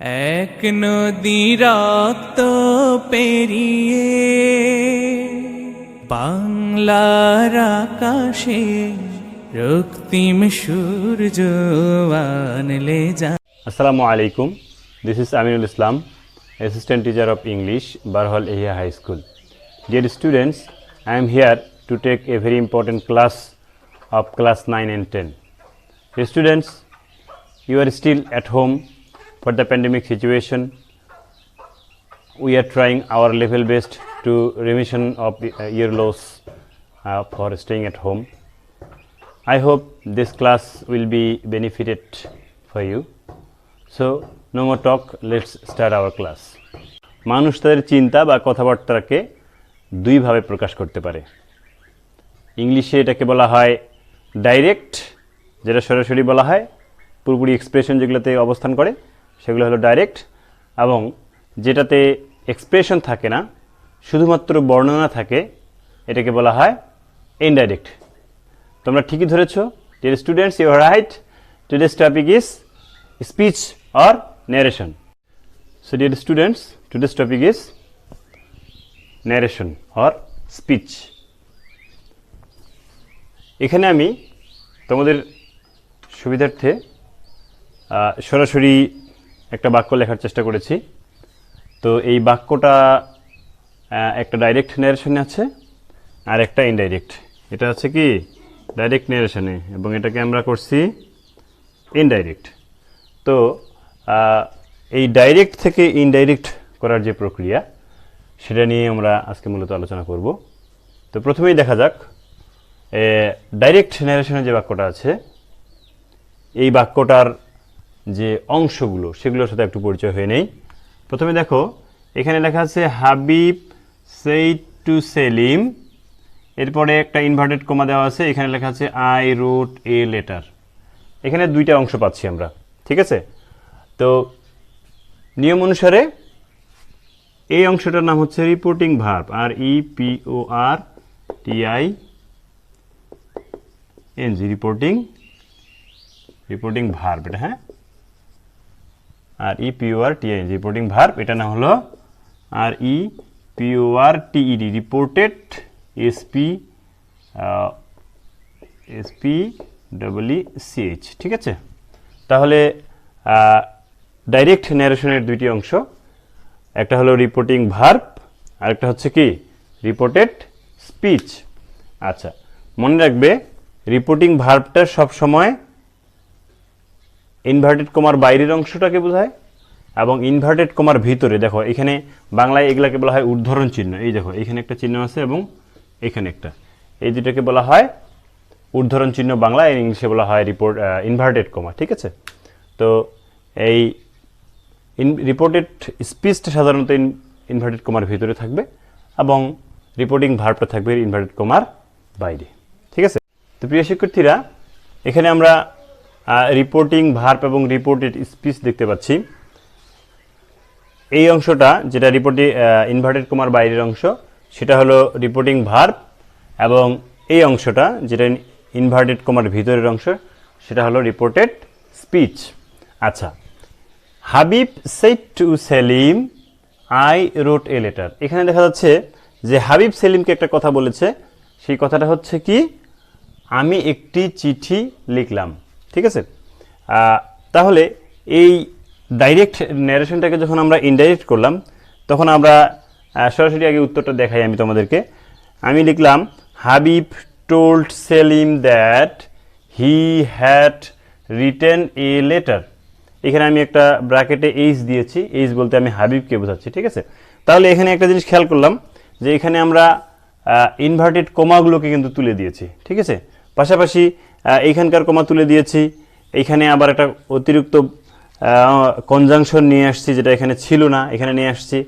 এক নদী রক্ত পেরিয়ে বাংলার আকাশে রক্তিম সূর্য আনলে যায়। Assalamu alaikum. This is Aminul Islam, Assistant Teacher of English, Barhol Ehia High School. Dear students, I am here to take a very important class of class 9 and 10. Dear students, you are still at home for the pandemic situation. We are trying our level best to remission of the year loss for staying at home. I hope this class will be benefited for you. So, no more talk, let's start our class. মানুষ তাদের চিন্তা বা কথাবার্তাকে দুইভাবে প্রকাশ করতে পারে। ইংলিশে এটাকে বলা হয় ডাইরেক্ট, যেটা সরাসরি বলা হয়, পুরোপুরি এক্সপ্রেশন যেগুলোতে অবস্থান করে সেগুলো হলো ডাইরেক্ট, এবং যেটাতে এক্সপ্রেশন থাকে না, শুধুমাত্র বর্ণনা থাকে, এটাকে বলা হয় ইনডাইরেক্ট। তোমরা ঠিকই ধরেছ। Dear students, you are right. Today's topic is speech or narration. So dear students, today's topic is narration or speech. এখানে আমি তোমাদের সুবিধার্থে সরাসরি একটা বাক্য লেখার চেষ্টা করেছি। তো এই বাক্যটা একটা ডাইরেক্ট ন্যারেশনে আছে আর একটা ইনডাইরেক্ট। এটা আছে কি ডাইরেক্ট ন্যারেশনে, এবং এটাকে আমরা করছি ইনডাইরেক্ট। তো এই ডাইরেক্ট থেকে ইনডাইরেক্ট করার যে প্রক্রিয়া, সেটা নিয়ে আমরা আজকে মূলত আলোচনা করব। তো প্রথমেই দেখা যাক ডাইরেক্ট ন্যারেশনের যে বাক্যটা আছে, এই বাক্যটার যে অংশগুলো সেগুলোর সাথে একটু পরিচয় হয়ে নেই। প্রথমে দেখো, এখানে লেখা আছে হাবিব সেইড টু সেলিম, এরপরে একটা ইনভার্টেড কমা দেওয়া আছে, এখানে লেখা আছে আই রোট এ লেটার। এখানে দুইটা অংশ পাচ্ছি আমরা, ঠিক আছে? তো নিয়ম অনুসারে এই অংশটার নাম হচ্ছে রিপোর্টিং ভার্ব, আর REPORTING রিপোর্টিং ভার্ব, এটা হ্যাঁ, REPORTING রিপোর্টিং ভার্ব, এটা না হলো REPORTED রিপোর্টেড, SPEECH, ঠিক আছে? তাহলে ডাইরেক্ট ন্যারেশনের দুইটি অংশ, একটা হলো রিপোর্টিং ভার্ব আর একটা হচ্ছে কি রিপোর্টেড স্পিচ। আচ্ছা, মনে রাখবে রিপোর্টিং ভার্বটা সবসময় ইনভার্টেড কমার বাইরের অংশটাকে বোঝায়, এবং ইনভার্টেড কমার ভিতরে, দেখো এখানে বাংলায় এগুলাকে বলা হয় উদ্ধরণ চিহ্ন। এই দেখো এখানে একটা চিহ্ন আছে এবং এখানে একটা, এই দুটাকে বলা হয় উদ্ধরণ চিহ্ন বাংলা, ইংলিশে বলা হয় ইনভার্টেড কমা, ঠিক আছে? তো এই রিপোর্টেড স্পিচটা সাধারণত ইনভার্টেড কমার ভিতরে থাকবে, এবং রিপোর্টিং ভার্বটা থাকবে ইনভার্টেড কমার বাইরে, ঠিক আছে? তো প্রিয় শিক্ষার্থীরা, এখানে আমরা রিপোর্টিং ভার্ব এবং রিপোর্টেড স্পিচ দেখতে পাচ্ছি। এই অংশটা যেটা ইনভার্টেড কমার বাইরের অংশ, সেটা হলো রিপোর্টিং ভার্ব, এবং এই অংশটা যেটা ইনভার্টেড কমার ভিতরের অংশ, সেটা হলো রিপোর্টেড স্পিচ। আচ্ছা, Habib said to Selim I wrote a letter. এখানে দেখা যাচ্ছে যে হাবিব সেলিমকে একটা কথা বলেছে, সেই কথাটা হচ্ছে কি আমি একটি চিঠি লিখলাম, ঠিক আছে? তাহলে এই ডাইরেক্ট ন্যারেশনটাকে যখন আমরা ইনডাইরেক্ট করলাম, তখন আমরা সরাসরি আগে উত্তরটা দেখাই আমি তোমাদেরকে। আমি লিখলাম Habib told Selim that he had written a letter. এখানে আমি একটা ব্র্যাকেটে এইচ দিয়েছি, এইচ বলতে আমি হাবিবকে বোঝাচ্ছি, ঠিক আছে? তাহলে এখানে একটা জিনিস খেয়াল করলাম যে এখানে আমরা ইনভার্টেড কমাগুলোকে কিন্তু তুলে দিয়েছি, ঠিক আছে? পাশাপাশি এইখানকার কমা তুলে দিয়েছি, এইখানে আবার একটা অতিরিক্ত কনজাংশন নিয়ে আসছি, যেটা এখানে ছিল না, এখানে নিয়ে আসছি।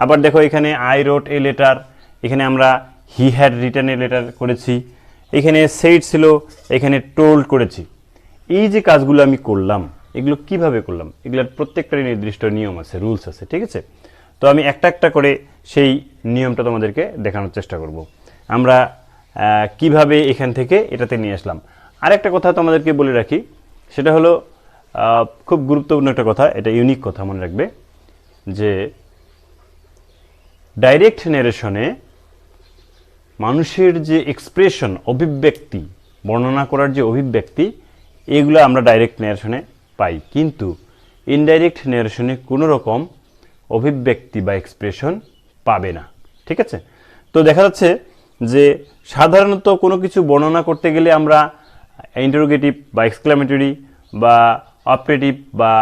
আবার দেখো এখানে আই রোট এ লেটার, এখানে আমরা হি হ্যাড রিটেন এ লেটার করেছি, এখানে সেইড ছিল, এখানে টোল্ড করেছি। এই যে কাজগুলো আমি করলাম, এগুলো কিভাবে করলাম, এগুলোর প্রত্যেকটারই নির্দিষ্ট নিয়ম আছে, রুলস আছে, ঠিক আছে? তো আমি একটা একটা করে সেই নিয়মটা তোমাদেরকে দেখানোর চেষ্টা করব। আমরা কিভাবে এখান থেকে এটাতে নিয়ে আসলাম। আরেকটা কথা তোমাদেরকে বলে রাখি, সেটা হলো খুব গুরুত্বপূর্ণ একটা কথা, এটা ইউনিক কথা মনে রাখবে যে ডাইরেক্ট ন্যারেশনে মানুষের যে এক্সপ্রেশন, অভিব্যক্তি, বর্ণনা করার যে অভিব্যক্তি, এগুলো আমরা ডাইরেক্ট ন্যারেশনে পাই, কিন্তু ইনডাইরেক্ট ন্যারেশনে কোনো রকম অভিব্যক্তি বা এক্সপ্রেশন পাবে না। ঠিক আছে? তো দেখা যাচ্ছে যে সাধারণত কোনো কিছু বর্ণনা করতে গেলে আমরা ইন্টারোগেটিভ বা এক্সক্লামেটরি বা অপারেটিভ বা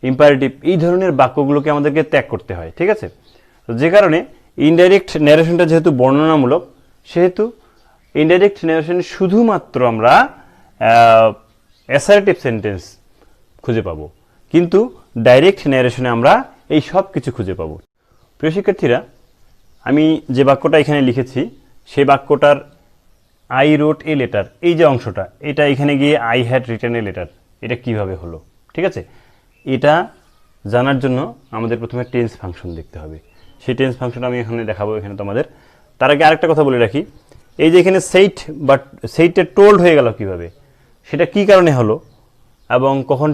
ইম্পারেটিভ এই ধরনের বাক্যগুলোকে আমাদেরকে ত্যাগ করতে হয়। ঠিক আছে? তো যে কারণে ইনডাইরেক্ট ন্যারেশনটা যেহেতু বর্ণনামূলক, সেহেতু ইনডাইরেক্ট ন্যারেশনে শুধুমাত্র আমরা অ্যাসার্টিভ সেন্টেন্স খুঁজে পাবো, কিন্তু ডাইরেক্ট ন্যারেশনে আমরা এই সব কিছু খুঁজে পাবো। প্রিয় শিক্ষার্থীরা, আমি যে বাক্যটা এখানে লিখেছি সেই বাক্যটার আই রোট এ লেটার, এই যে অংশটা, এটা এখানে গিয়ে I had written a letter, এটা কিভাবে হলো? ঠিক আছে? এটা জানার জন্য আমাদের প্রথমে টেন্স ফাংশন দেখতে হবে। সেই টেন্স ফাংশনটা আমি এখানে দেখাবো এখানে তোমাদের। তার আগে আরেকটা কথা বলে রাখি, এই যে এখানে সেইট বাট সেইটে টোল্ড হয়ে গেল কিভাবে, সেটা কি কারণে হলো, এবং কখন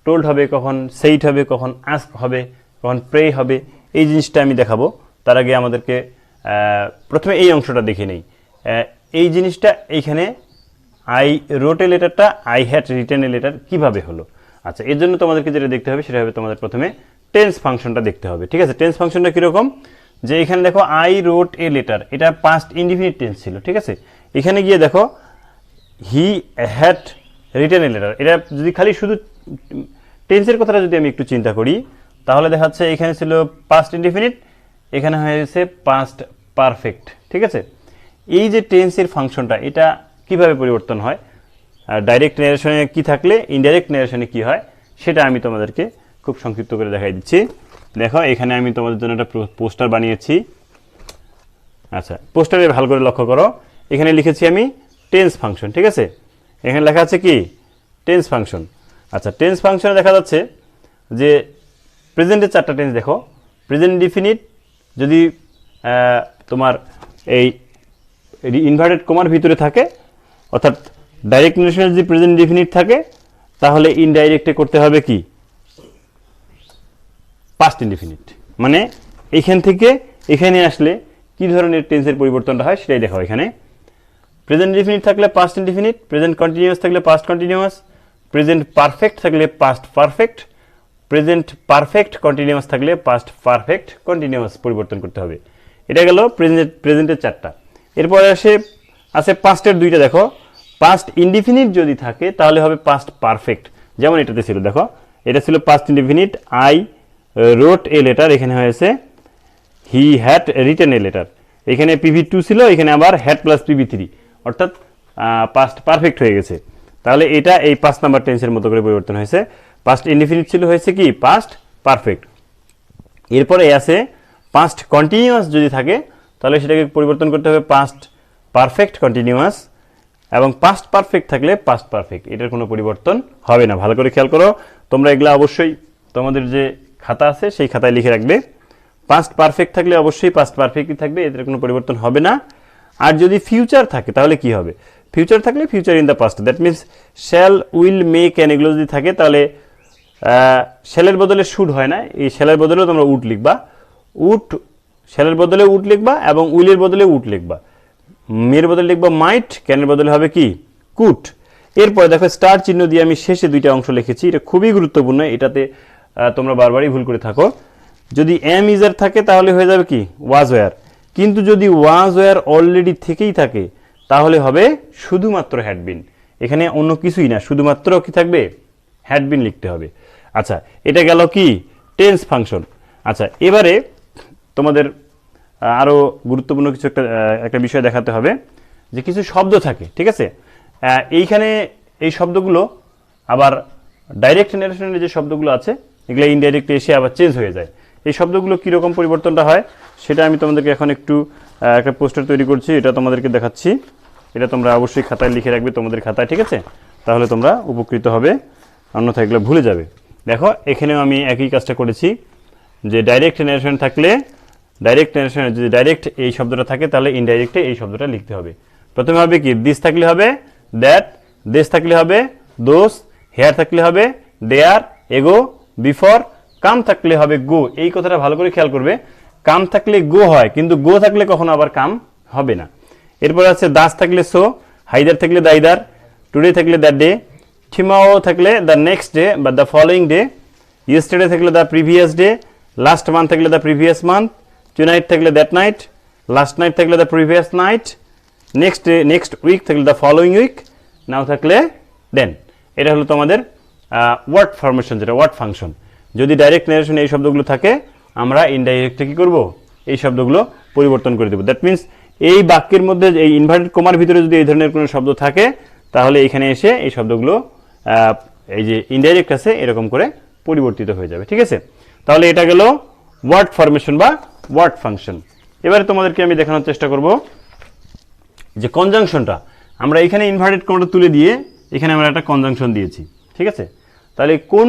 টোল্ড হবে, কখন সেইট হবে, কখন আস্ক হবে, কখন প্রে হবে, এই জিনিসটা আমি দেখাবো। তার আগে আমাদেরকে প্রথমে এই অংশটা দেখে নেই। এই জিনিসটা এইখানে আই রোট এ লেটারটা I had written a letter কীভাবে হলো? আচ্ছা, এর জন্য তোমাদেরকে যেটা দেখতে হবে সেটা হবে তোমাদের প্রথমে টেন্স ফাংশনটা দেখতে হবে। ঠিক আছে? টেন্স ফাংশনটা কীরকম, যে এখানে দেখো আই রোট এ লেটার, এটা পাস্ট ইনডিফিনিট টেন্স ছিল। ঠিক আছে? এখানে গিয়ে দেখো হি হ্যাড রিটেন এ লেটার, এটা যদি খালি শুধু টেন্সের কথাটা যদি আমি একটু চিন্তা করি, তাহলে দেখা যাচ্ছে এখানে ছিল পাস্ট ইনডিফিনিট, এখানে হয়েছে পাস্ট পারফেক্ট। ঠিক আছে? এই যে টেন্সের ফাংশনটা, এটা কিভাবে পরিবর্তন হয়, ডাইরেক্ট ন্যারেশনে কি থাকলে ইনডাইরেক্ট ন্যারেশনে কি হয়, সেটা আমি তোমাদেরকে খুব সংক্ষিপ্ত করে দেখাই দিচ্ছি। দেখো এখানে আমি তোমাদের জন্য একটা পোস্টার বানিয়েছি। আচ্ছা, পোস্টারে ভালো করে লক্ষ্য করো, এখানে লিখেছি আমি টেন্স ফাংশন। ঠিক আছে? এখানে লেখা আছে কি টেন্স ফাংশন। আচ্ছা, টেন্স ফাংশনে দেখা যাচ্ছে যে প্রেজেন্টের 4টা টেন্স দেখো। প্রেজেন্ট ডিফিনিট যদি তোমার এই ইনভার্টেড কমার ভিতরে থাকে, অর্থাৎ ডাইরেক্ট ন্যারেশনে যদি প্রেজেন্ট ডিফিনিট থাকে, তাহলে ইনডাইরেক্টে করতে হবে কি পাস্ট ইনডিফিনিট। মানে এখান থেকে এখানে আসলে কি ধরনের টেন্সের পরিবর্তনটা হয় সেটাই দেখো। এখানে প্রেজেন্ট ডিফিনিট থাকলে পাস্ট ইনডিফিনিট, প্রেজেন্ট কন্টিনিউয়াস থাকলে পাস্ট কন্টিনিউয়াস, প্রেজেন্ট পারফেক্ট থাকলে past perfect, present perfect continuous থাকলে পাস্ট পারফেক্ট কন্টিনিউয়াস পরিবর্তন করতে হবে। এটা গেল প্রেজেন্টের 4টা। এরপরে আছে পাস্টের 2টা। দেখো পাস্ট ইনডিফিনিট যদি থাকে তাহলে হবে পাস্ট পারফেক্ট, যেমন এটাতে ছিল। দেখো এটা ছিল past indefinite I wrote a letter, এখানে হয়েছে হি হ্যাড রিটেন এ লেটার। এখানে PV2 ছিল, এখানে আবার হ্যাড প্লাস PV3, অর্থাৎ পাস্ট পারফেক্ট হয়ে গেছে। তাহলে এটা এই 5 নাম্বার টেন্সের মতো করে পরিবর্তন হয়েছে। পাস্ট ইনডিফিনিট ছিল, হয়েছে কি পাস্ট পারফেক্ট। এরপরে আছে পাস্ট কন্টিনিউয়াস যদি থাকে, তাহলে সেটাকে পরিবর্তন করতে হবে পাস্ট পারফেক্ট কন্টিনিউয়াস, এবং পাস্ট পারফেক্ট থাকলে পাস্ট পারফেক্ট। এটার কোনো পরিবর্তন হবে না। ভালো করে খেয়াল করো, তোমরা এগুলা অবশ্যই তোমাদের যে খাতা আছে সেই খাতায় লিখে রাখবে। পাস্ট পারফেক্ট থাকলে অবশ্যই পাস্ট পারফেক্টই থাকবে, এদের কোনো পরিবর্তন হবে না। আর যদি ফিউচার থাকে তাহলে কি হবে, ফিউচার থাকলে future in the past, that means shall, will, May, can এগুলো যদি থাকে, তাহলে শ্যালের বদলে শুড হয় না, এই শ্যালের বদলেও তোমরা উড লিখবা, উড শ্যালের বদলে উড লিখবা, এবং উইলের বদলে উড লিখবা, মেয়ের বদলে লিখবা মাইট, ক্যানের বদলে হবে কি কুট। এরপরে দেখো স্টার চিহ্ন দিয়ে আমি শেষে 2টা অংশ লিখেছি, এটা খুবই গুরুত্বপূর্ণ, এটাতে তোমরা বারবারই ভুল করে থাকো। যদি এম ইজার থাকে তাহলে হয়ে যাবে কি ওয়াজ ওয়ার, কিন্তু যদি ওয়াজ ওয়ার অলরেডি থেকেই থাকে তাহলে হবে শুধুমাত্র হ্যাড বিন। এখানে অন্য কিছুই না, শুধুমাত্র কি থাকবে হ্যাড বিন লিখতে হবে। আচ্ছা, এটা গেল কি টেন্স ফাংশন। আচ্ছা, এবারে তোমাদের আরও গুরুত্বপূর্ণ কিছু একটা বিষয় দেখাতে হবে, যে কিছু শব্দ থাকে। ঠিক আছে? এইখানে এই শব্দগুলো আবার ডাইরেক্ট ন্যারেশনের যে শব্দগুলো আছে, এগুলো ইনডাইরেক্টে এসে আবার চেঞ্জ হয়ে যায়। এই শব্দগুলো কীরকম পরিবর্তনটা হয় সেটা আমি তোমাদেরকে এখন একটু একটা পোস্টার তৈরি করছি, এটা তোমাদেরকে দেখাচ্ছি। এটা তোমরা অবশ্যই খাতায় লিখে রাখবে, তোমাদের খাতায়। ঠিক আছে? তাহলে তোমরা উপকৃত হবে, অন্যথা এগুলো ভুলে যাবে। দেখো এখানেও আমি একই কাজটা করেছি, যে ডাইরেক্ট ন্যারেশন থাকলে ডাইরেক্ট ন্যারেশনে যদি ডাইরেক্ট এই শব্দটা থাকে তাহলে ইনডাইরেক্টে এই শব্দটা লিখতে হবে। প্রথমে হবে কি দিস থাকলে হবে দ্যাট, দেশ থাকলে হবে দোস, হেয়ার থাকলে হবে দেয়ার, এগো, বিফোর, কাম থাকলে হবে গো। এই কথাটা ভালো করে খেয়াল করবে, কাম থাকলে গো হয়, কিন্তু গো থাকলে কখনো আবার কাম হবে না। এরপর আছে দাস থাকলে সো, হাইদার থাকলে দাইদার, টুডে থাকলে দ্যাট ডে, ঠিমাও থাকলে দ্য নেক্সট ডে বা দ্য ফলোয়িং ডে, ইয়েস্টারডে থাকলে the previous day, last month থাকলে দ্য প্রিভিয়াস মান্থ, টুনাইট থাকলে দ্যাট নাইট, লাস্ট নাইট থাকলে the previous night, next day next week থাকলে the following week, now থাকলে then. এটা হলো তোমাদের ওয়ার্ড ফরমেশন, যেটা ওয়ার্ড ফাংশন। যদি ডাইরেক্ট নারেশন এই শব্দগুলো থাকে, আমরা ইনডাইরেক্টে কি করব, এই শব্দগুলো পরিবর্তন করে দেবো। দ্যাট মিনস এই বাক্যের মধ্যে এই ইনভার্টেড কমার ভিতরে যদি এই ধরনের কোনো শব্দ থাকে, তাহলে এখানে এসে এই শব্দগুলো এই যে ইনডাইরেক্ট আছে এরকম করে পরিবর্তিত হয়ে যাবে। ঠিক আছে, তাহলে এটা গেল ওয়ার্ড ফরমেশন বা ওয়ার্ড ফাংশন। এবারে তোমাদেরকে আমি দেখানোর চেষ্টা করব যে কনজাংশনটা, আমরা এখানে ইনভার্টেড কমাটা তুলে দিয়ে এখানে আমরা একটা কনজাংশন দিয়েছি। ঠিক আছে, তাহলে কোন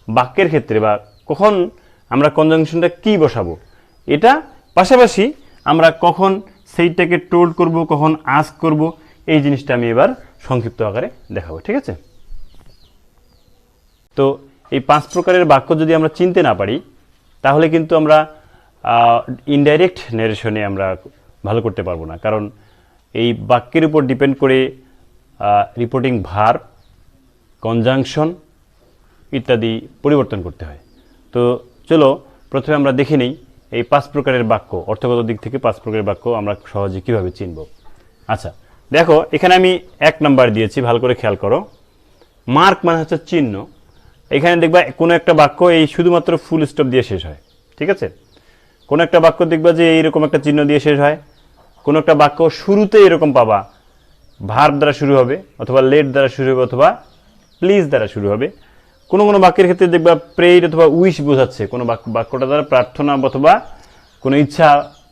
বাক্যের ক্ষেত্রে বা কখন আমরা কনজাংশনটা কি বসাবো, এটা পাশাপাশি আমরা কখন সেইটাকে টোল্ড করব, কখন আস্ক করব, এই জিনিসটা আমি এবার সংক্ষিপ্ত আকারে দেখাবো। ঠিক আছে, তো এই 5 প্রকারের বাক্য যদি আমরা চিনতে না পারি, তাহলে কিন্তু আমরা ইনডাইরেক্ট ন্যারেশনে আমরা ভালো করতে পারবো না। কারণ এই বাক্যের উপর ডিপেন্ড করে রিপোর্টিং ভার্ব, কনজাংশন ইত্যাদি পরিবর্তন করতে হয়। তো চলো প্রথমে আমরা দেখে নেই এই 5 প্রকারের বাক্য, অর্থগত দিক থেকে 5 প্রকারের বাক্য আমরা সহজে কীভাবে চিনব। আচ্ছা দেখো, এখানে আমি 1 নাম্বার দিয়েছি, ভালো করে খেয়াল করো। মার্ক মানে হচ্ছে চিহ্ন। এখানে দেখবা কোনো একটা বাক্য এই শুধুমাত্র ফুল স্টপ দিয়ে শেষ হয়। ঠিক আছে, কোনো একটা বাক্য দেখবা যে এইরকম একটা চিহ্ন দিয়ে শেষ হয়। কোনো একটা বাক্য শুরুতে এরকম পাবা, ভার্ব দ্বারা শুরু হবে, অথবা লেট দ্বারা শুরু হবে, অথবা প্লিজ দ্বারা শুরু হবে। কোনো কোনো বাক্যের ক্ষেত্রে দেখবা প্রেইড অথবা উইশ বোঝাচ্ছে, কোনো বাক্যটা দ্বারা প্রার্থনা অথবা কোনো ইচ্ছা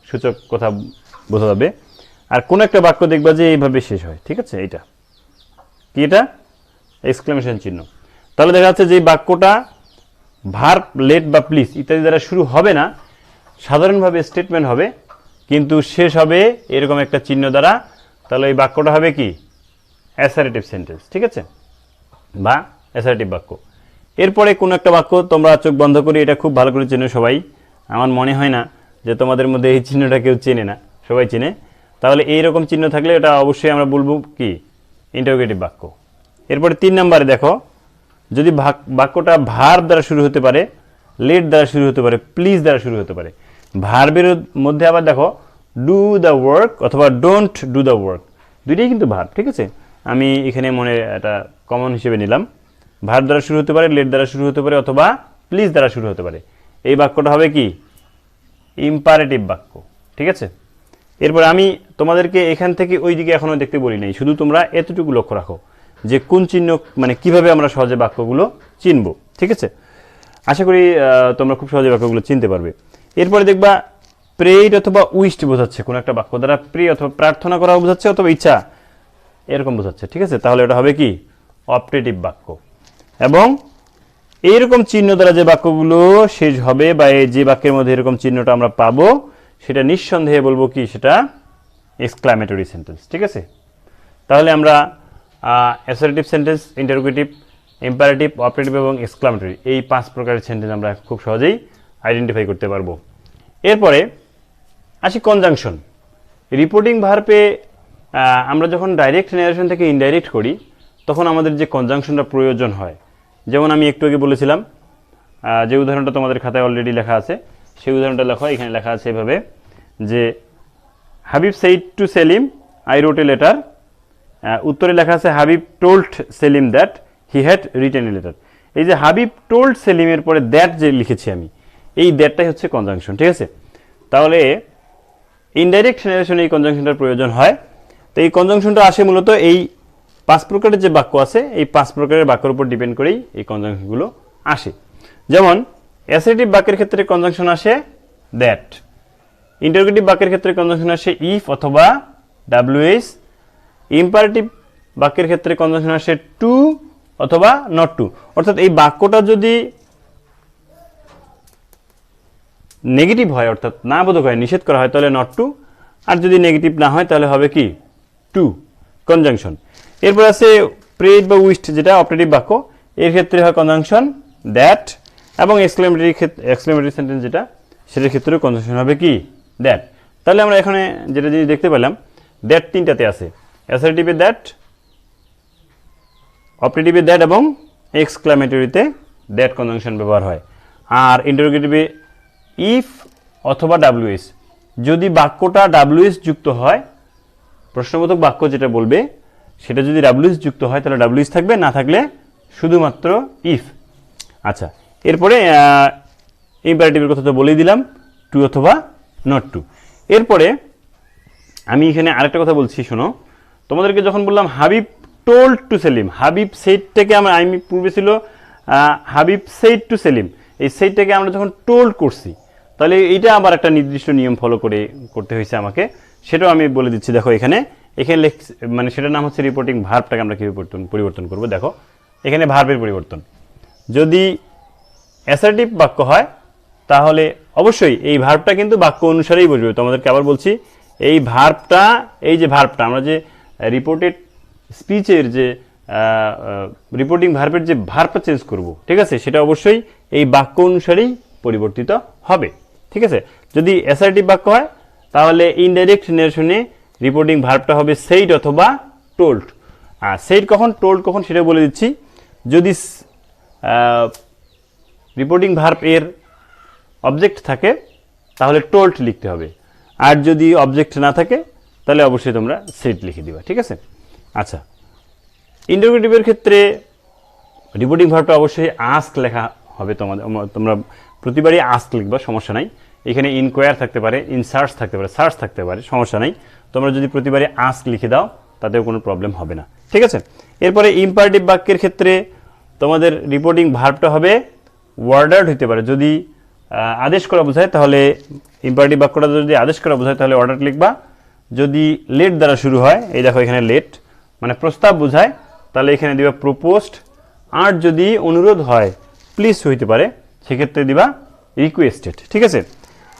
সূচক কথা বোঝা যাবে। আর কোনো একটা বাক্য দেখবা যে এইভাবে শেষ হয়। ঠিক আছে, এইটা কি, এটা এক্সক্লেমেশন চিহ্ন। তাহলে দেখা যাচ্ছে যে বাক্যটা ভার্ব, লেট বা প্লিজ ইত্যাদি দ্বারা শুরু হবে না, সাধারণভাবে স্টেটমেন্ট হবে, কিন্তু শেষ হবে এরকম একটা চিহ্ন দ্বারা। তাহলে এই বাক্যটা হবে কি, অ্যাসারেটিভ সেন্টেন্স। ঠিক আছে, বা অ্যাসারেটিভ বাক্য। এরপরে কোনো একটা বাক্য তোমরা চোখ বন্ধ করে এটা খুব ভালো করে চেনো সবাই, আমার মনে হয় না যে তোমাদের মধ্যে এই চিহ্নটা কেউ চেনে না, সবাই চেনে। তাহলে এইরকম চিহ্ন থাকলে এটা অবশ্যই আমরা বলবো কি, ইন্টারোগেটিভ বাক্য। এরপরে 3 নম্বরে দেখো, যদি বাক্যটা ভার্ব দ্বারা শুরু হতে পারে, লেট দ্বারা শুরু হতে পারে, প্লিজ দ্বারা শুরু হতে পারে। ভার্বের মধ্যে আবার দেখো ডু দ্য ওয়ার্ক অথবা ডোন্ট ডু দ্য ওয়ার্ক, দুইটাই কিন্তু ভার্ব। ঠিক আছে, আমি এখানে মনে এটা কমন হিসেবে নিলাম। ভার্ব দ্বারা শুরু হতে পারে, লেট দ্বারা শুরু হতে পারে, অথবা প্লিজ দ্বারা শুরু হতে পারে। এই বাক্যটা হবে কি, ইম্পারেটিভ বাক্য। ঠিক আছে, এরপর আমি তোমাদেরকে এখান থেকে ওই দিকে এখনো দেখতে বলি নাই, শুধু তোমরা এতটুকু লক্ষ্য রাখো যে কোন চিহ্ন, মানে কিভাবে আমরা সহজে বাক্যগুলো চিনব। ঠিক আছে, আশা করি তোমরা খুব সহজে বাক্যগুলো চিনতে পারবে। এরপরে দেখবা প্রেইড অথবা উইশড বোঝাচ্ছে, কোনো একটা বাক্য দ্বারা প্রে অথবা প্রার্থনা করা বোঝাচ্ছে, অথবা ইচ্ছা এরকম বোঝাচ্ছে। ঠিক আছে, তাহলে এটা হবে কি, অপটেটিভ বাক্য। এবং এইরকম চিহ্ন দ্বারা যে বাক্যগুলো শেষ হবে বা যে বাক্যের মধ্যে এরকম চিহ্নটা আমরা পাবো, সেটা নিঃসন্দেহে বলবো কি, সেটা এক্সক্লামেটরি সেন্টেন্স। ঠিক আছে, তাহলে আমরা assertive sentence, interrogative, imperative, operative এবং এক্সক্লামেটরি এই 5 প্রকারের সেন্টেন্স আমরা খুব সহজেই আইডেন্টিফাই করতে পারবো। এরপরে আসি কনজাংশন। রিপোর্টিং ভার্বে আমরা যখন ডাইরেক্ট ন্যারেশন থেকে ইনডাইরেক্ট করি, তখন আমাদের যে কনজাংশনটা প্রয়োজন হয়, যেমন আমি একটু আগে বলেছিলাম, যে উদাহরণটা তোমাদের খাতায় অলরেডি লেখা আছে, সেই উদাহরণটা লেখা, এখানে লেখা আছে এভাবে যে Habib said to Selim I wrote a letter. উত্তরে লেখা আছে Habib told Selim that he had written a letter. এই যে হাবিব টোল্ড সেলিমের পরে দ্যাট যে লিখেছি আমি, এই দ্যাটটাই হচ্ছে কনজাংশন। ঠিক আছে, তাহলে ইনডাইরেক্ট ন্যারেশনে এই কনজাংশনটার প্রয়োজন হয়। তো এই কনজাংশনটা আসে মূলত এই 5 প্রকারের যে বাক্য আছে, এই 5 প্রকারের বাক্যের উপর ডিপেন্ড করেই এই কনজাংশনগুলো আসে। যেমন অ্যাসারেটিভ বাক্যের ক্ষেত্রে কনজাংশন আসে দ্যাট, ইন্টারোগেটিভ বাক্যের ক্ষেত্রে কনজাংশন আসে ইফ অথবা ডাব্লিউএইচ, ইম্পারেটিভ বাক্যের ক্ষেত্রে কনজাংশন আসে টু অথবা নট টু। অর্থাৎ এই বাক্যটা যদি নেগেটিভ হয়, অর্থাৎ না বোধক হয়, নিষেধ করা হয়, তাহলে নট টু, আর যদি নেগেটিভ না হয় তাহলে হবে কি, টু। কনজাংশন এরপর আছে প্রেড বা উইস্ট, যেটা অপারেটিভ বাক্য, এর ক্ষেত্রে হয় কনজাংশন দ্যাট, এবং এক্সক্লেমেটরি সেন্টেন্স যেটা, সেটার ক্ষেত্রেও কনজাংশন হবে কি দ্যাট। তাহলে আমরা এখানে যেটা জিনিস দেখতে পেলাম, দ্যাট তিনটাতে আছে, অ্যাসার্টিভে দ্যাট, অপারেটিভে দ্যাট এবং এক্সক্লেমেটরিতে দ্যাট কনজাংশন ব্যবহার হয়। আর ইন্টারোগেটিভে ইফ অথবা ডাব্লিউএস, যদি বাক্যটা ডাব্লিউএস যুক্ত হয়, প্রশ্নবোধক বাক্য যেটা বলবে সেটা যদি ডাব্লিউএস যুক্ত হয় তাহলে ডাব্লিউএস থাকবে, না থাকলে শুধুমাত্র ইফ। আচ্ছা, এরপরে ইম্পারেটিভের কথা তো বলেই দিলাম, টু অথবা নট টু। এরপরে আমি এখানে আরেকটা কথা বলছি, শোনো, তোমাদেরকে যখন বললাম হাবিব টোল্ড টু সেলিম, হাবিব সেইটটাকে আমি পূর্বে ছিল হাবিব সেইড টু সেলিম, এই সেইটটাকে আমরা যখন টোল্ড করছি, তাহলে এইটা আবার একটা নির্দিষ্ট নিয়ম ফলো করতে হয়েছে আমাকে, সেটাও আমি বলে দিচ্ছি। দেখো এখানে মানে সেটার নাম হচ্ছে রিপোর্টিং ভার্বটাকে আমরা কীভাবে পরিবর্তন করব। দেখো এখানে ভার্বের পরিবর্তন, যদি অ্যাসার্টিভ বাক্য হয় তাহলে অবশ্যই এই ভার্বটা কিন্তু বাক্য অনুসারেই বসবে। তোমাদেরকে আবার বলছি, এই ভার্বটা, এই যে ভার্বটা আমরা যে রিপোর্টেড স্পিচের যে রিপোর্টিং ভার্বের যে ভার্বটা চেঞ্জ করব, ঠিক আছে, সেটা অবশ্যই এই বাক্য অনুসারেই পরিবর্তিত হবে। ঠিক আছে, যদি অ্যাসার্টিভ বাক্য হয় তাহলে ইনডাইরেক্ট নেরেশনে রিপোর্টিং ভার্বটা হবে সেইড অথবা টোল্ড। সেইড কখন, টোল্ড কখন সেটা বলে দিচ্ছি। যদি রিপোর্টিং ভার্ব এর অবজেক্ট থাকে তাহলে টোল্ড লিখতে হবে, আর যদি অবজেক্ট না থাকে তাহলে অবশ্যই তোমরা সেইড লিখে দিবা। ঠিক আছে, আচ্ছা, ইন্টারোগেটিভের ক্ষেত্রে রিপোর্টিং ভার্বটা অবশ্যই আস্ক লেখা হবে। তোমরা প্রতিবারই আস্ক লিখবা, সমস্যা নাই। এখানে ইনকোয়ার থাকতে পারে, ইনসার্চ থাকতে পারে, সার্চ থাকতে পারে, সমস্যা নাই। তোমরা যদি প্রতিবারই আস্ক লিখে দাও তাতেও কোনো প্রবলেম হবে না। ঠিক আছে, এরপরে ইম্পারেটিভ বাক্যের ক্ষেত্রে তোমাদের রিপোর্টিং ভার্বটা হবে ওয়ার্ডার্ড হতে পারে। যদি আদেশ করা বোঝায় তাহলে ইম্পারেটিভ বাক্যটা যদি আদেশ করা বোঝায় তাহলে অর্ডার লিখবা। যদি লেট দ্বারা শুরু হয়, এই দেখো এখানে লেট মানে প্রস্তাব বোঝায়, তাহলে এখানে দিবা প্রপোজড। আর যদি অনুরোধ হয়, প্লিজ হইতে পারে, সেক্ষেত্রে দিবা রিকোয়েস্টেড। ঠিক আছে,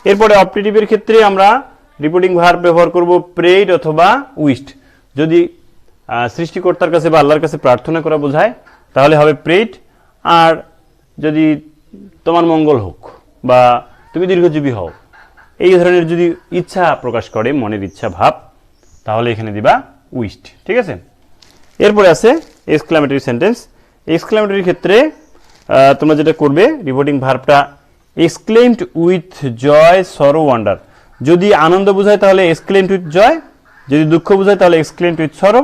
এরপরে অপারেটিভের ক্ষেত্রে আমরা রিপোর্টিং ভার্ব ব্যবহার করব প্রেড অথবা উইশড। যদি সৃষ্টিকর্তার কাছে বা আল্লাহর কাছে প্রার্থনা করা বোঝায় তাহলে হবে প্রেড। আর যদি তোমার মঙ্গল হোক বা তুমি দীর্ঘজীবী হও, এই ধরনের যদি ইচ্ছা প্রকাশ করে, মনের ইচ্ছা ভাব, তাহলে এখানে দিবা উইশড। ঠিক আছে, এরপরে আছে এক্সক্লেমেটরি সেন্টেন্স। এক্সক্লেমেটরির ক্ষেত্রে তোমরা যেটা করবে, রিপোর্টিং ভার্বটা এক্সক্লেমড উইথ জয়, সরো, ওয়ান্ডার। যদি আনন্দ বোঝায় তাহলে এক্সক্লেমড উইথ জয়, যদি দুঃখ বোঝায় তাহলে এক্সক্লেমড উইথ সরো,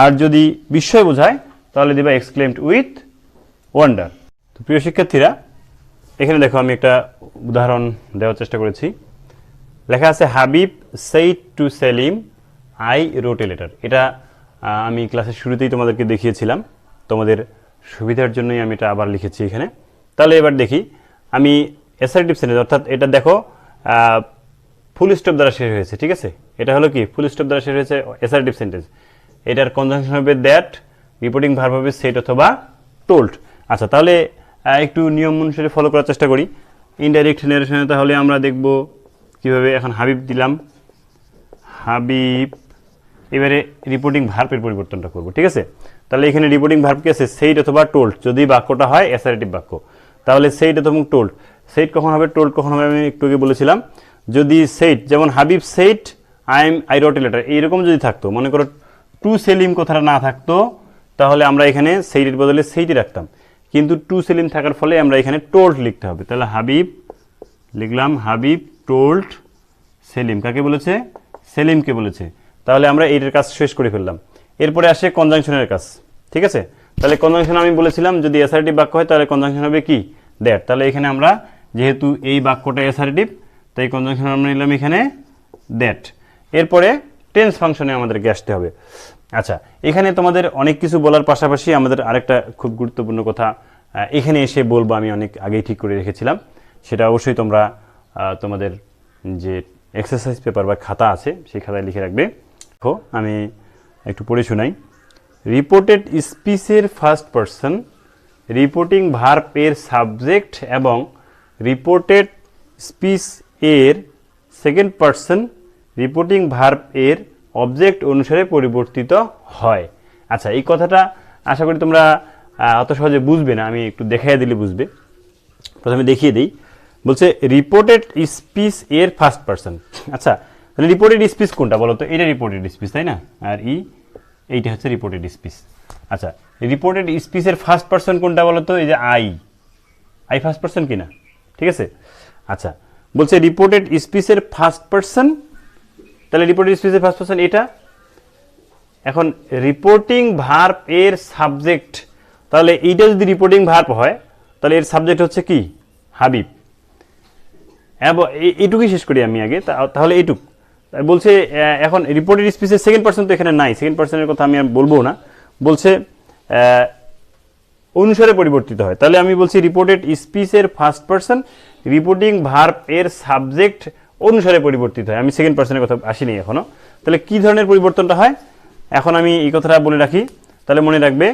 আর যদি বিস্ময় বোঝায় তাহলে দিবা এক্সক্লেমড উইথ ওয়ান্ডার। তো প্রিয় শিক্ষার্থীরা, এখানে দেখো আমি একটা উদাহরণ দেওয়ার চেষ্টা করেছি। লেখা আছে Habib said to Selim I wrote a letter. এটা আমি ক্লাসের শুরুতেই তোমাদেরকে দেখিয়েছিলাম, তোমাদের সুবিধার জন্যই আমি এটা আবার লিখেছি এখানে। তাহলে এবার দেখি, আমি অ্যাসার্টিভ সেন্টেন্স, অর্থাৎ এটা দেখো ফুল স্টপ দ্বারা শেষ হয়েছে। ঠিক আছে, এটা হলো কি ফুল স্টপ দ্বারা শেষ হয়েছে অ্যাসার্টিভ সেন্টেন্স। এটার কনজাংশন হবে দ্যাট, রিপোর্টিং ভার্ব হবে সেট অথবা টোল্ড। আচ্ছা, তাহলে একটু নিয়ম অনুসারে ফলো করার চেষ্টা করি। ইনডাইরেক্ট নারেশনে তাহলে আমরা দেখব কিভাবে। এখন হাবিব দিলাম, হাবিব, এবারে রিপোর্টিং ভার্বের পরিবর্তনটা করব। ঠিক আছে, তাহলে এখানে রিপোর্টিং ভার্ব কি আছে, সেইড অথবা টোল্ড। যদি বাক্যটা হয় অ্যাসার্টিভ বাক্য তাহলে সেইড অথবা টোল্ড। সেইড কখন হবে, টোল্ড কখন হবে, আমি একটু আগে বলেছিলাম। যদি সেইড, যেমন Habib said I wrote a letter, এইরকম যদি থাকতো, মনে করো টু সেলিম কথাটা না থাকতো, তাহলে আমরা এখানে সেইডের বদলে সেইডই রাখতাম। কিন্তু টু সেলিম থাকার ফলে আমরা এখানে টোল্ড লিখতে হবে। তাহলে হাবিব লিখলাম, হাবিব টোল্ড সেলিম। কাকে বলেছে? সেলিমকে বলেছে। তাহলে আমরা এইটার কাজ শেষ করে ফেললাম। এরপরে আসে কনজাংশনের কাজ। ঠিক আছে, তাহলে কনজাংশন আমি বলেছিলাম যদি অ্যাসার্টিভ বাক্য হয় তাহলে কনজাংশন হবে কি দ্যাট। তাহলে এখানে আমরা যেহেতু এই বাক্যটা অ্যাসার্টিভ, তাই কনজাংশন আমরা নিলাম এখানে দ্যাট। এরপরে টেন্স ফাংশনে আমাদেরকে আসতে হবে। আচ্ছা, এখানে তোমাদের অনেক কিছু বলার পাশাপাশি আমাদের আরেকটা খুব গুরুত্বপূর্ণ কথা এখানে এসে বলবো, আমি অনেক আগেই ঠিক করে রেখেছিলাম। সেটা অবশ্যই তোমরা তোমাদের যে এক্সারসাইজ পেপার বা খাতা আছে সেই খাতায় লিখে রাখবে। দেখো আমি একটু পড়ে শোনাই। রিপোর্টেড স্পিচের ফার্স্ট পারসন, রিপোর্টিং ভার্ব এর সাবজেক্ট এবং রিপোর্টেড স্পিচ এর সেকেন্ড পারসন রিপোর্টিং ভার্ব এর অবজেক্ট অনুসারে পরিবর্তিত হয়। আচ্ছা, এই কথাটা আশা করি তোমরা অত সহজে বুঝবে না, আমি একটু দেখাইয়া দিলে বুঝবে। প্রথমে দেখিয়ে দিই, বলছে রিপোর্টেড স্পিচ এর ফার্স্ট পার্সন। আচ্ছা, তাহলে রিপোর্টেড স্পিচ কোনটা বলো তো? এটা রিপোর্টেড স্পিচ, তাই না? আর এইটা হচ্ছে রিপোর্টেড স্পিচ। আচ্ছা, রিপোর্টেড স্পিচের ফার্স্ট পার্সন কোনটা বলো তো? এই যে আই ফার্স্ট পার্সন কিনা, ঠিক আছে? আচ্ছা, বলছে রিপোর্টেড স্পিচের ফার্স্ট পার্সন, তাহলে রিপোর্টেড স্পিচের ফার্স্ট পার্সন এটা। এখন রিপোর্টিং ভার্ব এর সাবজেক্ট, তাহলে এইটা যদি রিপোর্টিং ভার্ব হয় তাহলে এর সাবজেক্ট হচ্ছে কি? হাবিব। এইটুকুই শেষ করি আমি আগে, তাহলে এইটুক বলছে। এখন রিপোর্টেড স্পিচের সেকেন্ড পার্সন তো এখানে নাই, সেকেন্ড পার্সনের কথা আমি আর বলবো না। বলছে অনুসারে পরিবর্তিত হয়, তাহলে আমি বলছি রিপোর্টেড স্পিচের ফার্স্ট পার্সন রিপোর্টিং ভার্ব এর সাবজেক্ট অনুসারে পরিবর্তিত হয়। আমি সেকেন্ড পার্সনের কথা আসিনি এখনো। তাহলে কি ধরনের পরিবর্তনটা হয় এখন আমি এই কথাটা বলে রাখি, তাহলে মনে রাখবে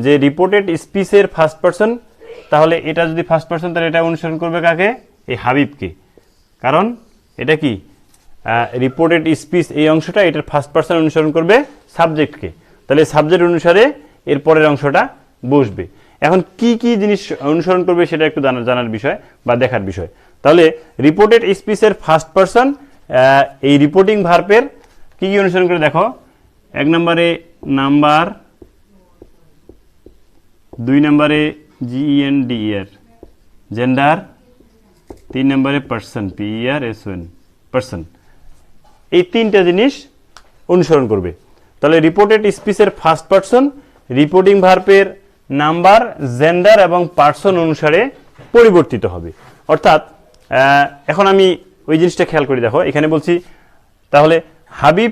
যে রিপোর্টেড স্পিচের ফার্স্ট পার্সন, তাহলে এটা যদি ফার্স্ট পার্সন তাহলে এটা অনুসরণ করবে কাকে? এই হাবিবকে। কারণ এটা কি রিপোর্টেড স্পিচ, এই অংশটা এটার ফার্স্ট পার্সন অনুসরণ করবে সাবজেক্টকে, তাহলে সাবজেক্ট অনুসারে এর পরের অংশটা বসবে। এখন কি কি জিনিস অনুসরণ করবে সেটা একটু জানার বিষয় বা দেখার বিষয়। তাহলে রিপোর্টেড স্পিচের ফার্স্ট পার্সন এই রিপোর্টিং ভার্বের কি কি অনুসরণ করে দেখো। এক নম্বরে নাম্বার, দুই নম্বরে GENDER জেন্ডার, তিন নম্বরে পার্সন PERSON পার্সন, এই তিনটা জিনিস অনুসরণ করবে। তাহলে রিপোর্টেড স্পিচের ফার্স্ট পার্সন রিপোর্টিং ভার্বের নাম্বার, জেন্ডার এবং পার্সন অনুসারে পরিবর্তিত হবে। অর্থাৎ এখন আমি ওই জিনিসটা খেয়াল করি, দেখো এখানে বলছি তাহলে হাবিব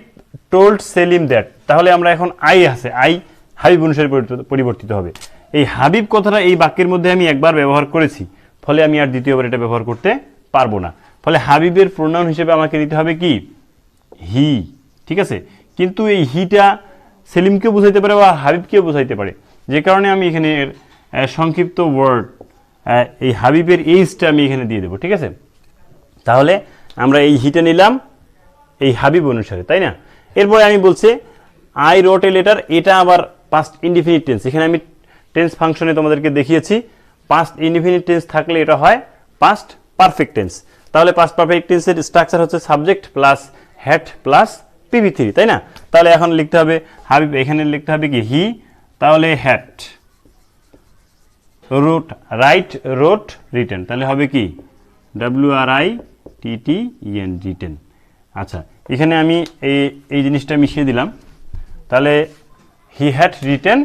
টোল্ড সেলিম দ্যাট, তাহলে আমরা এখন আই আছে, আই হাবিব অনুসারে পরিবর্তিত হবে। এই হাবিব কথাটা এই বাক্যের মধ্যে আমি একবার ব্যবহার করেছি, ফলে আমি আর দ্বিতীয়বার এটা ব্যবহার করতে পারবো না। ফলে হাবিবের প্রোনাউন হিসেবে আমাকে নিতে হবে কি? হি, ঠিক আছে? কিন্তু এই হিটা সেলিমকেও বোঝাইতে পারে বা হাবিবকেও বোঝাইতে পারে, যে কারণে আমি এখানে সংক্ষিপ্ত ওয়ার্ড এই হাবিবের এইজটা আমি এখানে দিয়ে দেবো, ঠিক আছে? তাহলে আমরা এই হিটা নিলাম এই হাবিব অনুসারে, তাই না? এরপরে আমি বলছি আই রোট এ লেটার, এটা আবার পাস্ট ইনডিফিনিট টেন্স। এখানে আমি টেন্স ফাংশনে তোমাদেরকে দেখিয়েছি পাস্ট ইনডিফিনিট টেন্স থাকলে এটা হয় পাস্ট পারফেক্ট টেন্স। তাহলে পাস্ট পারফেক্ট টেন্সের স্ট্রাকচার হচ্ছে subject plus had plus PV3, তাই না? তাহলে এখন লিখতে হবে হাবিব, এখানে লিখতে হবে কি? হি, তাহলে হ্যাড, রোট, রাইট, রোট, রিটেন, তাহলে হবে কি? WRITTEN, written. আচ্ছা, এখানে আমি এই জিনিসটা মিশিয়ে দিলাম, তাহলে হি হ্যাড রিটেন,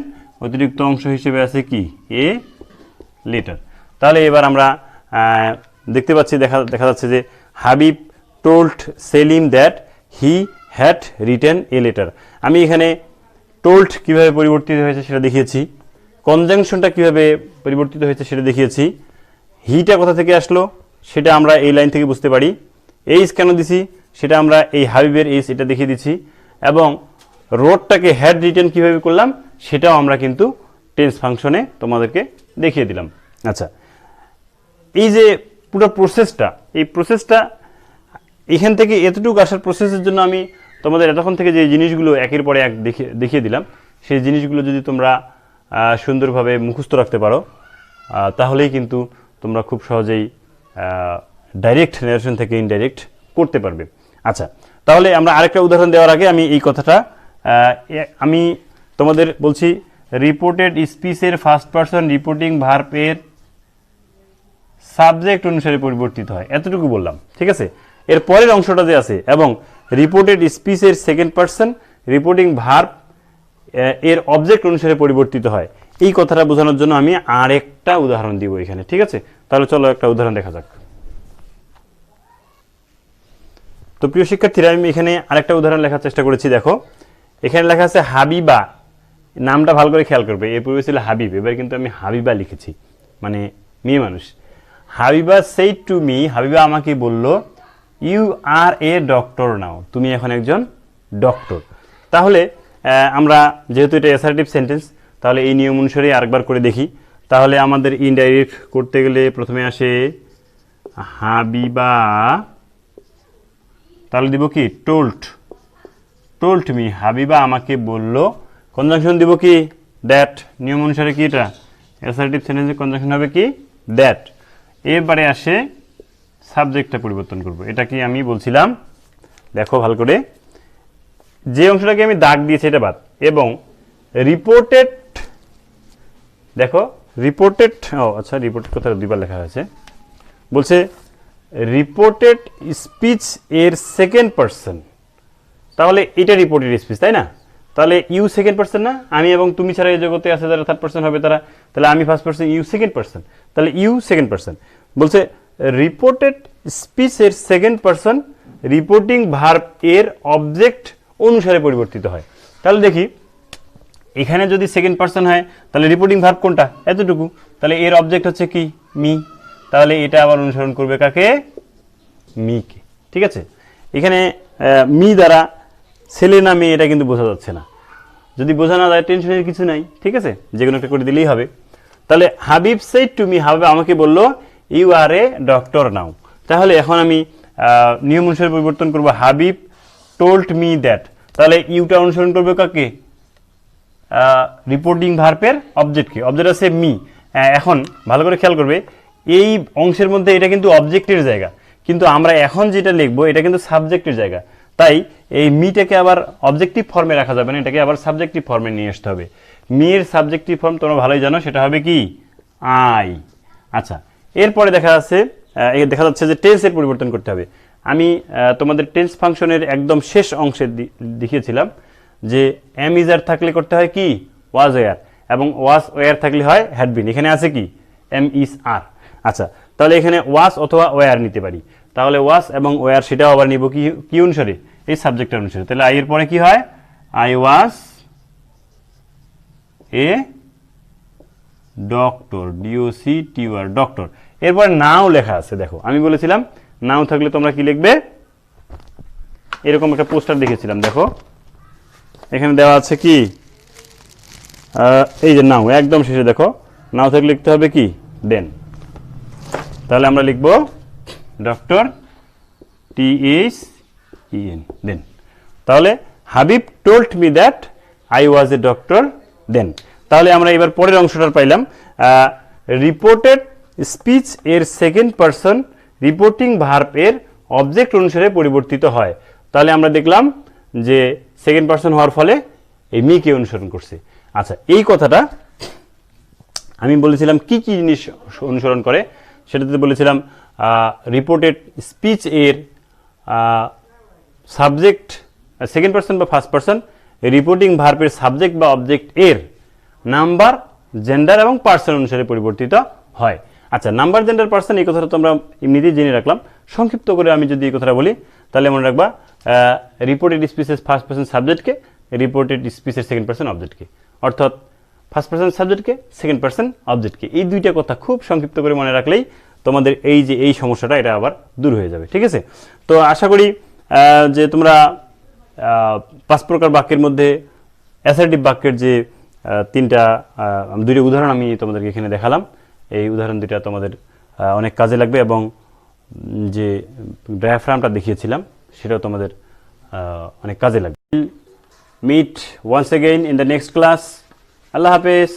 অতিরিক্ত অংশ হিসেবে আছে কি? A letter. তাহলে এবার আমরা দেখতে পাচ্ছি, দেখা যাচ্ছে যে Habib told Selim that he had written a letter. আমি এখানে টোল্ড কিভাবে পরিবর্তিত হয়েছে সেটা দেখিয়েছি, কনজাংশনটা কিভাবে পরিবর্তিত হয়েছে সেটা দেখিয়েছি, হিটা কোথা থেকে আসলো সেটা আমরা এই লাইন থেকে বুঝতে পারি, এইজ কেন দিছি সেটা আমরা এই হাবিবের এইজ এটা দেখিয়ে দিচ্ছি, এবং রোডটাকে হ্যাড রিটেন কিভাবে করলাম সেটাও আমরা কিন্তু টেন্স ফাংশনে তোমাদেরকে দেখিয়ে দিলাম। আচ্ছা, এই যে পুরো প্রসেসটা, এই প্রসেসটা এখান থেকে এতটুকু আসার প্রসেসের জন্য আমি তোমাদের এতক্ষণ থেকে যে জিনিসগুলো একের পরে এক দেখিয়ে দিলাম, সেই জিনিসগুলো যদি তোমরা সুন্দরভাবে মুখস্থ রাখতে পারো তাহলেই কিন্তু তোমরা খুব সহজেই ডাইরেক্ট ন্যারেশন থেকে ইনডাইরেক্ট করতে পারবে। আচ্ছা, তাহলে আমরা আরেকটা উদাহরণ দেওয়ার আগে আমি এই কথাটা আমি তোমাদের বলছি, রিপোর্টেড স্পিচের ফার্স্ট পার্সন রিপোর্টিং ভার্বের সাবজেক্ট অনুসারে পরিবর্তিত হয়, এতটুকু বললাম, ঠিক আছে? এর পরের অংশটা যে আছে, এবং রিপোর্টেড স্পিচের সেকেন্ড পার্সন রিপোর্টিং ভার্ব এর অবজেক্ট অনুসারে পরিবর্তিত হয়, এই কথাটা বোঝানোর জন্য আমি আরেকটা উদাহরণ দিব এখানে, ঠিক আছে? তাহলে চলো একটা উদাহরণ দেখা যাক। তো প্রিয় শিক্ষার্থীরা, আমি এখানে আরেকটা উদাহরণ লেখার চেষ্টা করেছি। দেখো এখানে লেখা আছে হাবিবা, নামটা ভালো করে খেয়াল করবে, এর পূর্বে ছিল হাবিব, এবার কিন্তু আমি হাবিবা লিখেছি, মানে মেয়ে মানুষ। Habiba said to me, Habiba আমাকে বলল, ইউ আর এ ডক্টর নাও, তুমি এখন একজন ডক্টর। তাহলে আমরা যেহেতু এটা অ্যাসার্টিভ সেন্টেন্স, তাহলে এই নিয়ম অনুসারে আরেকবার করে দেখি। তাহলে আমাদের ইনডাইরেক্ট করতে গেলে প্রথমে আসে হাবিবা, তাহলে দিব কি? টোল্ড মি, হাবিবা আমাকে বলল, কনজাংশন দিব কি দ্যাট, নিয়ম অনুসারে কি এটা অ্যাসার্টিভ সেন্টেন্সের কনজাংশন হবে কি দ্যাট। এবারে আসে সাবজেক্টটা পরিবর্তন করব। এটা কি আমি বলছিলাম, দেখো ভালো করে, যে অংশটাকে আমি দাগ দিয়েছি এটা বাদ, এবং রিপোর্টেড, দেখো রিপোর্টেড, ও আচ্ছা রিপোর্টেড কথা দুইবার লেখা হয়েছে, বলছে রিপোর্টেড স্পিচ এর সেকেন্ড পার্সন, তাহলে এটা রিপোর্টেড স্পিচ তাই না? তাহলে ইউ সেকেন্ড পার্সন না, আমি এবং তুমি ছাড়া এই জগতে আছে যারা থার্ড পার্সন হবে তারা, তাহলে আমি first person, you second person, তাহলে ইউ সেকেন্ড পার্সন। বলছে রিপোর্টেড স্পিচ এর সেকেন্ড পার্সন রিপোর্টিং ভার্ব এর অবজেক্ট অনুসারে পরিবর্তিত হয়। তাহলে দেখি এখানে যদি সেকেন্ড পার্সন হয় তাহলে রিপোর্টিং ভার্ব কোনটা, এতটুকু, তাহলে এর অবজেক্ট হচ্ছে কি মি, তাহলে এটা আবার অনুসরণ করবে কাকে, মিকে। ঠিক আছে, এখানে মি দ্বারা ছেলে না মেয়ে এটা কিন্তু বোঝা যাচ্ছে না, যদি বোঝা না যায় টেনশনের কিছু নাই, ঠিক আছে, যে কোনো একটা করে দিলেই হবে। তাহলে Habib said to me, Habib আমাকে বললো ইউ আর এ ডক্টর নাও, তাহলে এখন আমি নিয়ম অনুসারে পরিবর্তন করবো, হাবিব টোল্ড মি দ্যাট, তাহলে ইউটা অনুসরণ করবে কাকে, রিপোর্টিং ভার্বের অবজেক্টকে, অবজেক্ট আছে মি। এখন ভালো করে খেয়াল করবে এই অংশের মধ্যে এটা কিন্তু অবজেক্টের জায়গা, কিন্তু আমরা এখন যেটা লিখবো এটা কিন্তু সাবজেক্টের জায়গা, তাই এই মিটাকে আবার অবজেক্টিভ ফর্মে রাখা যাবে না, এটাকে আবার সাবজেক্টিভ ফর্মে নিয়ে আসতে হবে। মির সাবজেক্টিভ ফর্ম তোমরা ভালোই জানো, সেটা হবে কি আই। আচ্ছা, এরপরে দেখা যাচ্ছে যে টেন্সের পরিবর্তন করতে হবে। আমি তোমাদের টেন্স ফাংশনের একদম শেষ অংশে দেখিয়েছিলাম যে এম ইজ আর থাকলে করতে হয় কি ওয়াজ ওয়ার, এবং ওয়াজ ওয়ার থাকলে হয় হ্যাড বিন। এখানে আছে কি এম ইজ আর। আচ্ছা, তাহলে এখানে ওয়াজ অথবা ওয়ার নিতে পারি, তাহলে ওয়াজ এবং ওয়ার সেটাও আবার নিব কি অনুসারে, এই সাবজেক্টের অনুসারে। তাহলে আই এর পরে কি হয়, আই ওয়াজ এ ডক্টর, ডিওসি টিউআর ডক্টর। এরপর নাও লেখা আছে, দেখো আমি বলেছিলাম নাও থাকলে তোমরা কি লিখবে, এরকম একটা পোস্টার দেখেছিলাম, দেখো এখানে দেওয়া আছে কি এই যে নাও, একদম শেষে দেখো নাও থাকলে লিখতে হবে কি দেন, তাহলে আমরা লিখবো ডক্টর THEN দেন। তাহলে Habib told me that I was a doctor then. তাহলে আমরা এবার পরের অংশটার পাইলাম, রিপোর্টেড স্পিচ এর সেকেন্ড পার্সন রিপোর্টিং ভার্ব এর অবজেক্ট অনুসারে পরিবর্তিত হয়। তাহলে আমরা দেখলাম যে সেকেন্ড পার্সন হওয়ার ফলে এই মিকে অনুসরণ করছে। আচ্ছা, এই কথাটা আমি বলেছিলাম কি কি জিনিস অনুসরণ করে, সেটাতে বলেছিলাম রিপোর্টেড স্পিচ এর সাবজেক্ট সেকেন্ড পার্সন বা ফার্স্ট পার্সন রিপোর্টিং ভার্বের সাবজেক্ট বা অবজেক্ট এর নাম্বার, জেন্ডার এবং পার্সন অনুসারে পরিবর্তিত হয়। আচ্ছা, নাম্বার, জেন্ডার, পার্সন এই কথাটা তো আমরা এমনিতেই জেনে রাখলাম। সংক্ষিপ্ত করে আমি যদি এই কথাটা বলি তাহলে মনে রাখবা রিপোর্টেড স্পিচের ফার্স্ট পার্সন সাবজেক্টকে, রিপোর্টেড স্পিচের সেকেন্ড পার্সন অবজেক্টকে, অর্থাৎ ফার্স্ট পার্সন সাবজেক্টকে, সেকেন্ড পার্সন অবজেক্টকে। এই দুইটা কথা খুব সংক্ষিপ্ত করে মনে রাখলেই তোমাদের এই যে এই সমস্যাটা এটা আবার দূর হয়ে যাবে। ঠিক আছে, তো আশা করি যে তোমরা 5 প্রকার বাক্যের মধ্যে অ্যাসার্টিভ বাক্যের যে দুইটা উদাহরণ আমি তোমাদেরকে এখানে দেখালাম, এই উদাহরণ দুইটা তোমাদের অনেক কাজে লাগবে, এবং যে ডায়াফ্রামটা দেখিয়েছিলাম সেটাও তোমাদের অনেক কাজে লাগবে। Meet once again in the next class. আল্লাহ হাফেজ।